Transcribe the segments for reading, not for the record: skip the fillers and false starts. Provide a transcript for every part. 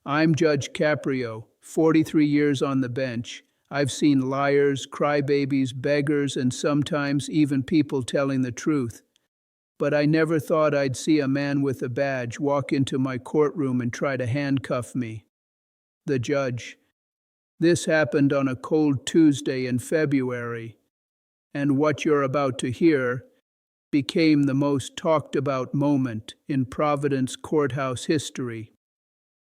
I'm Judge Caprio, 43 years on the bench. I've seen liars, crybabies, beggars, and sometimes even people telling the truth. But I never thought I'd see a man with a badge walk into my courtroom and try to handcuff me. The judge. This happened on a cold Tuesday in February, and what you're about to hear became the most talked about moment in Providence courthouse history.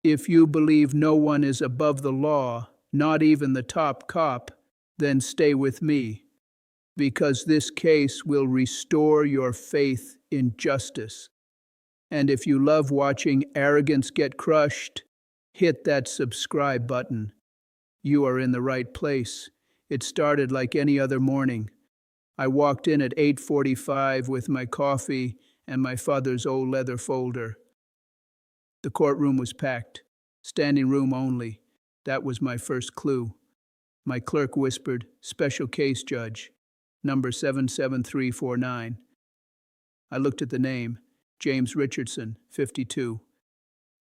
If you believe no one is above the law, not even the top cop, then stay with me, because this case will restore your faith in justice. And if you love watching arrogance get crushed, hit that subscribe button. You are in the right place. It started like any other morning. I walked in at 8:45 with my coffee and my father's old leather folder. The courtroom was packed. Standing room only. That was my first clue. My clerk whispered, "Special case, Judge. Number 77349. I looked at the name. James Richardson, 52.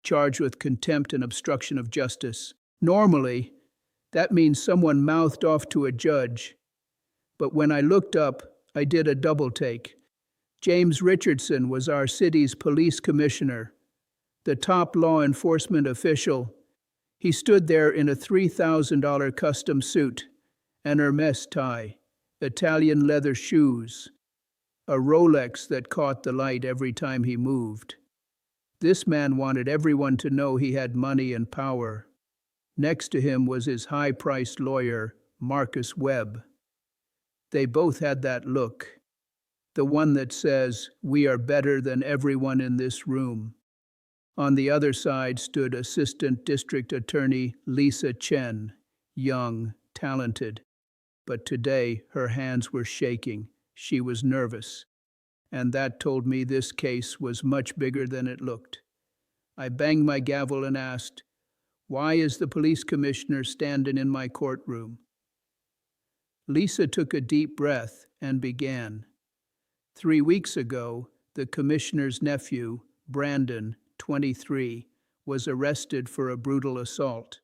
Charged with contempt and obstruction of justice. Normally, that means someone mouthed off to a judge. But when I looked up, I did a double take. James Richardson was our city's police commissioner, the top law enforcement official. He stood there in a $3,000 custom suit, an Hermes tie, Italian leather shoes, a Rolex that caught the light every time he moved. This man wanted everyone to know he had money and power. Next to him was his high-priced lawyer, Marcus Webb. They both had that look, the one that says, "We are better than everyone in this room." On the other side stood Assistant District Attorney Lisa Chen, young, talented. But today her hands were shaking. She was nervous. And that told me this case was much bigger than it looked. I banged my gavel and asked, "Why is the police commissioner standing in my courtroom?" Lisa took a deep breath and began. 3 weeks ago, the commissioner's nephew, Brandon, 23, was arrested for a brutal assault.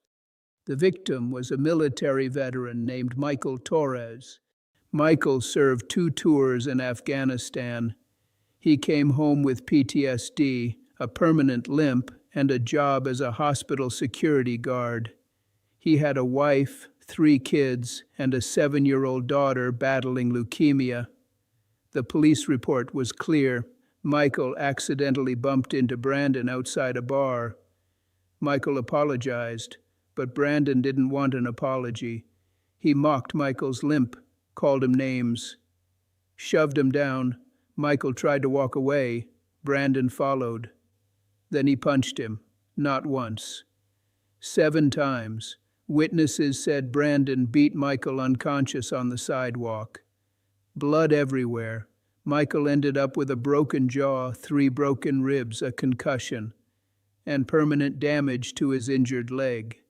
The victim was a military veteran named Michael Torres. Michael served 2 tours in Afghanistan. He came home with PTSD, a permanent limp, and a job as a hospital security guard. He had a wife, 3 kids, and a 7-year-old daughter battling leukemia. The police report was clear. Michael accidentally bumped into Brandon outside a bar. Michael apologized, but Brandon didn't want an apology. He mocked Michael's limp, called him names, shoved him down. Michael tried to walk away. Brandon followed. Then he punched him, not once, 7 times. Witnesses said Brandon beat Michael unconscious on the sidewalk. Blood everywhere. Michael ended up with a broken jaw, 3 broken ribs, a concussion, and permanent damage to his injured leg.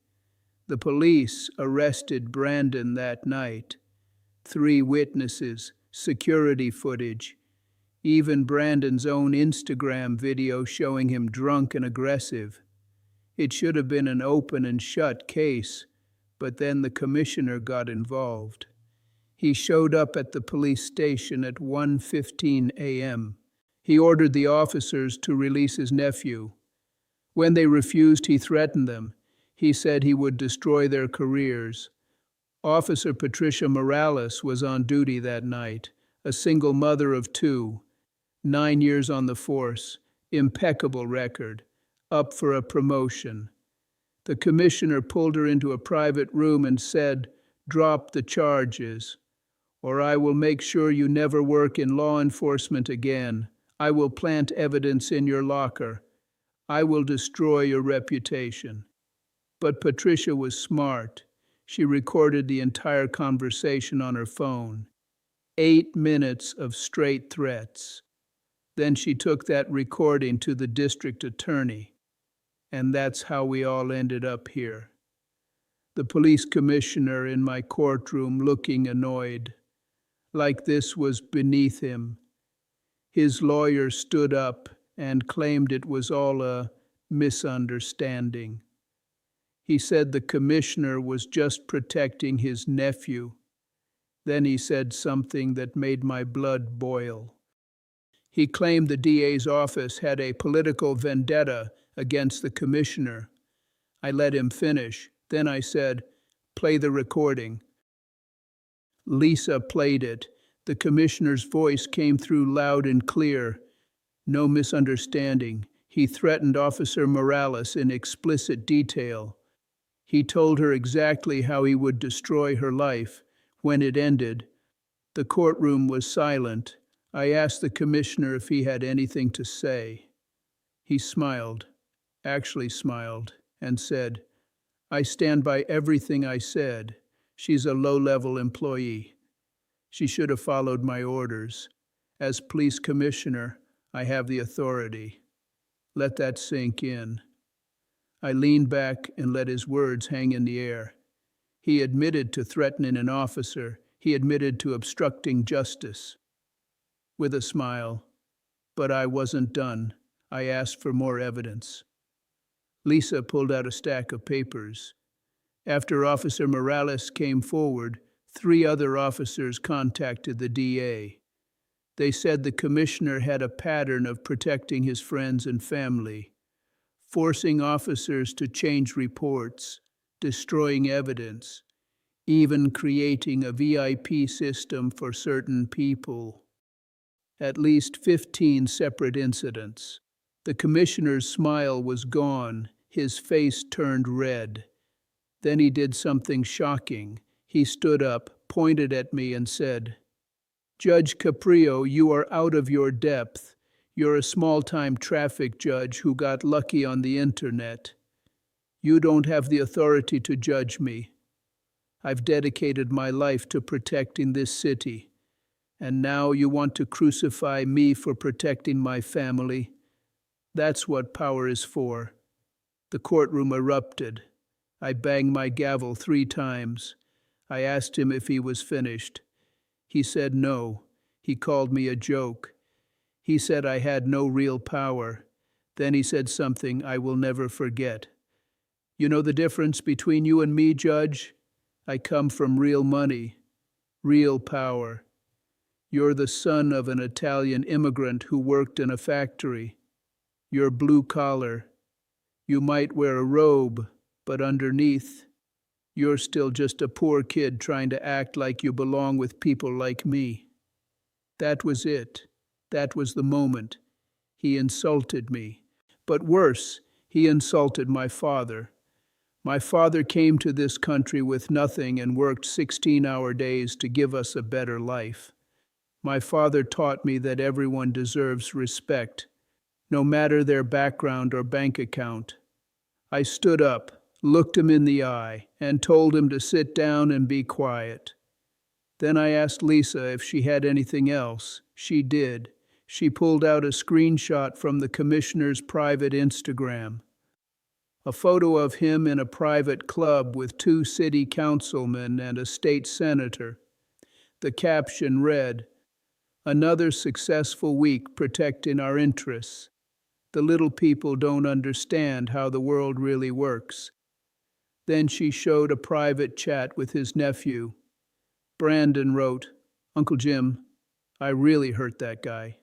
The police arrested Brandon that night. 3 witnesses, security footage, even Brandon's own Instagram video showing him drunk and aggressive. It should have been an open and shut case, but then the commissioner got involved. He showed up at the police station at 1:15 a.m. He ordered the officers to release his nephew. When they refused, he threatened them. He said he would destroy their careers. Officer Patricia Morales was on duty that night, a single mother of 2, 9 years on the force, impeccable record, up for a promotion. The commissioner pulled her into a private room and said, "Drop the charges, or I will make sure you never work in law enforcement again. I will plant evidence in your locker. I will destroy your reputation." But Patricia was smart. She recorded the entire conversation on her phone. 8 minutes of straight threats. Then she took that recording to the district attorney. And that's how we all ended up here. The police commissioner in my courtroom looking annoyed, like this was beneath him. His lawyer stood up and claimed it was all a misunderstanding. He said the commissioner was just protecting his nephew. Then he said something that made my blood boil. He claimed the DA's office had a political vendetta against the commissioner. I let him finish. Then I said, "Play the recording." Lisa played it. The commissioner's voice came through loud and clear. No misunderstanding. He threatened Officer Morales in explicit detail. He told her exactly how he would destroy her life. When it ended, the courtroom was silent. I asked the commissioner if he had anything to say. He smiled, actually smiled, and said, "I stand by everything I said. She's a low-level employee. She should have followed my orders. As police commissioner, I have the authority." Let that sink in. I leaned back and let his words hang in the air. He admitted to threatening an officer. He admitted to obstructing justice. With a smile. But I wasn't done. I asked for more evidence. Lisa pulled out a stack of papers. After Officer Morales came forward, 3 other officers contacted the DA. They said the commissioner had a pattern of protecting his friends and family, forcing officers to change reports, destroying evidence, even creating a VIP system for certain people. At least 15 separate incidents. The commissioner's smile was gone. His face turned red. Then he did something shocking. He stood up, pointed at me, and said, "Judge Caprio, you are out of your depth. You're a small-time traffic judge who got lucky on the internet. You don't have the authority to judge me. I've dedicated my life to protecting this city. And now you want to crucify me for protecting my family? That's what power is for." The courtroom erupted. I banged my gavel 3 times. I asked him if he was finished. He said no. He called me a joke. He said I had no real power. Then he said something I will never forget. "You know the difference between you and me, Judge? I come from real money, real power. You're the son of an Italian immigrant who worked in a factory. You're blue-collar. You might wear a robe, but underneath, you're still just a poor kid trying to act like you belong with people like me." That was it. That was the moment. He insulted me. But worse, he insulted my father. My father came to this country with nothing and worked 16-hour days to give us a better life. My father taught me that everyone deserves respect, no matter their background or bank account. I stood up, looked him in the eye, and told him to sit down and be quiet. Then I asked Lisa if she had anything else. She did. She pulled out a screenshot from the commissioner's private Instagram. A photo of him in a private club with 2 city councilmen and a state senator. The caption read, "Another successful week protecting our interests. The little people don't understand how the world really works." Then she showed a private chat with his nephew. Brandon wrote, "Uncle Jim, I really hurt that guy."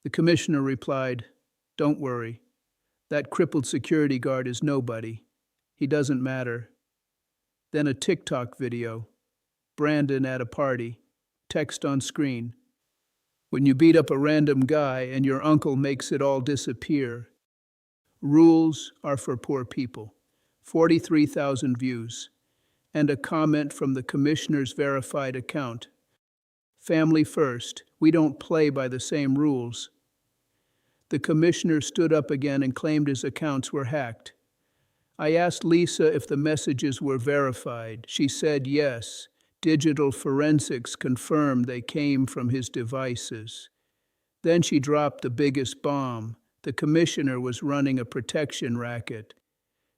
The commissioner replied, "Don't worry. That crippled security guard is nobody. He doesn't matter." Then a TikTok video. Brandon at a party. Text on screen. "When you beat up a random guy and your uncle makes it all disappear. Rules are for poor people." 43,000 views. And a comment from the commissioner's verified account. "Family first. We don't play by the same rules." The commissioner stood up again and claimed his accounts were hacked. I asked Lisa if the messages were verified. She said yes. Digital forensics confirmed they came from his devices. Then she dropped the biggest bomb. The commissioner was running a protection racket,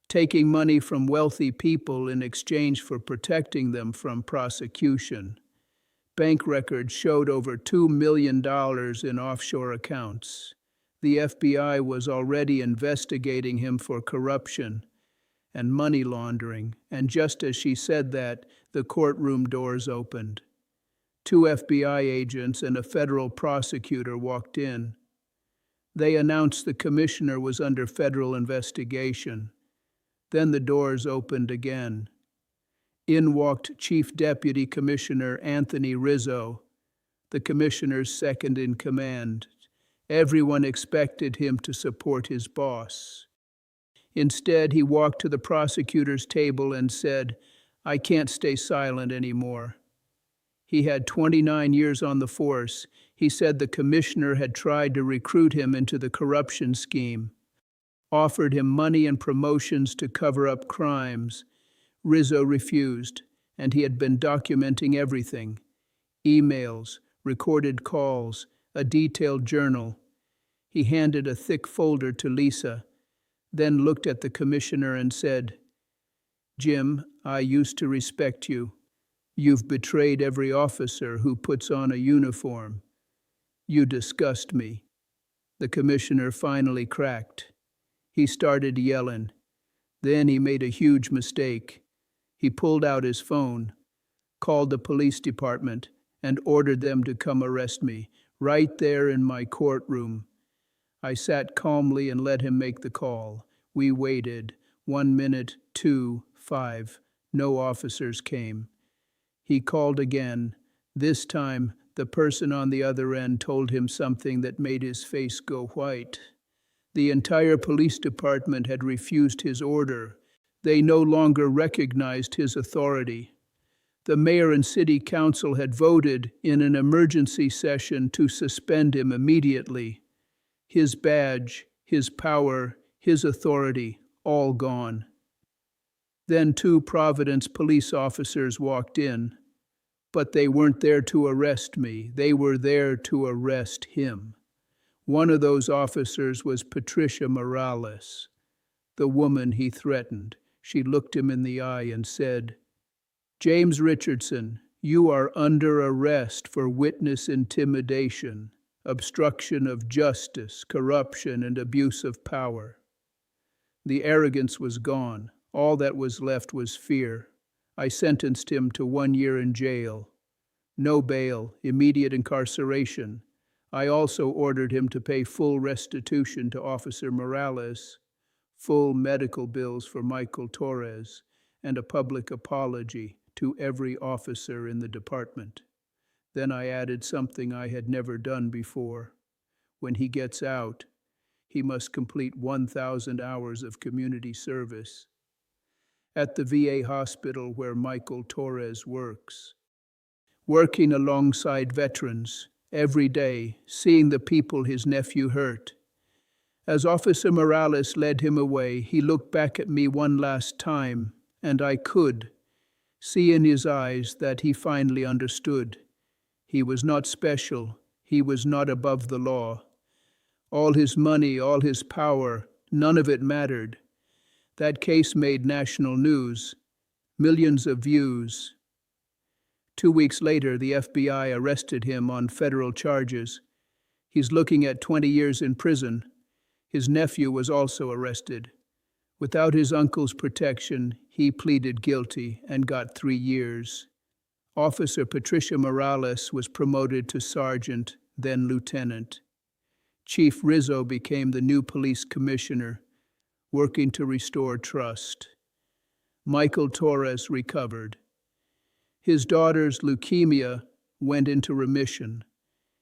taking money from wealthy people in exchange for protecting them from prosecution. Bank records showed over $2 million in offshore accounts. The FBI was already investigating him for corruption, and money laundering, and just as she said that, the courtroom doors opened. 2 FBI agents and a federal prosecutor walked in. They announced the commissioner was under federal investigation. Then the doors opened again. In walked Chief Deputy Commissioner Anthony Rizzo, the commissioner's second in command. Everyone expected him to support his boss. Instead, he walked to the prosecutor's table and said, "I can't stay silent anymore." He had 29 years on the force. He said the commissioner had tried to recruit him into the corruption scheme, offered him money and promotions to cover up crimes. Rizzo refused, and he had been documenting everything: emails, recorded calls, a detailed journal. He handed a thick folder to Lisa, then looked at the commissioner and said, "Jim, I used to respect you. You've betrayed every officer who puts on a uniform. You disgust me." The commissioner finally cracked. He started yelling. Then he made a huge mistake. He pulled out his phone, called the police department, and ordered them to come arrest me, right there in my courtroom. I sat calmly and let him make the call. We waited. 1 minute, 2, 5. No officers came. He called again. This time, the person on the other end told him something that made his face go white. The entire police department had refused his order. They no longer recognized his authority. The mayor and city council had voted in an emergency session to suspend him immediately. His badge, his power, his authority, all gone. Then 2 Providence police officers walked in. But they weren't there to arrest me. They were there to arrest him. One of those officers was Patricia Morales, the woman he threatened. She looked him in the eye and said, "James Richardson, you are under arrest for witness intimidation, obstruction of justice, corruption, and abuse of power." The arrogance was gone. All that was left was fear. I sentenced him to 1 year in jail. No bail, immediate incarceration. I also ordered him to pay full restitution to Officer Morales, full medical bills for Michael Torres, and a public apology to every officer in the department. Then I added something I had never done before. When he gets out, he must complete 1,000 hours of community service at the VA hospital where Michael Torres works, working alongside veterans every day, seeing the people his nephew hurt. As Officer Morales led him away, he looked back at me one last time, and I could see in his eyes that he finally understood. He was not special. He was not above the law. All his money, all his power, none of it mattered. That case made national news, millions of views. 2 weeks later, the FBI arrested him on federal charges. He's looking at 20 years in prison. His nephew was also arrested. Without his uncle's protection, he pleaded guilty and got 3 years. Officer Patricia Morales was promoted to sergeant, then lieutenant. Chief Rizzo became the new police commissioner, working to restore trust. Michael Torres recovered. His daughter's leukemia went into remission.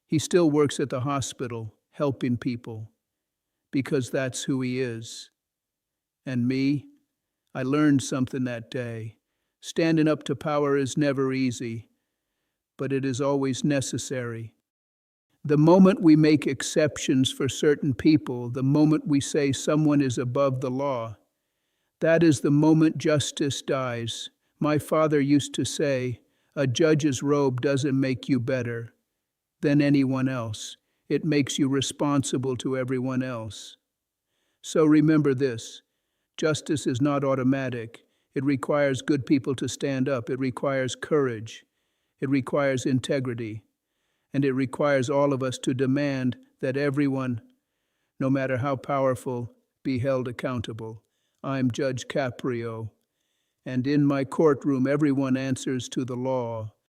He still works at the hospital, helping people, because that's who he is. And me? I learned something that day. Standing up to power is never easy, but it is always necessary. The moment we make exceptions for certain people, the moment we say someone is above the law, that is the moment justice dies. My father used to say, a judge's robe doesn't make you better than anyone else. It makes you responsible to everyone else. So remember this, justice is not automatic. It requires good people to stand up. It requires courage. It requires integrity. And it requires all of us to demand that everyone, no matter how powerful, be held accountable. I'm Judge Caprio, and in my courtroom everyone answers to the law.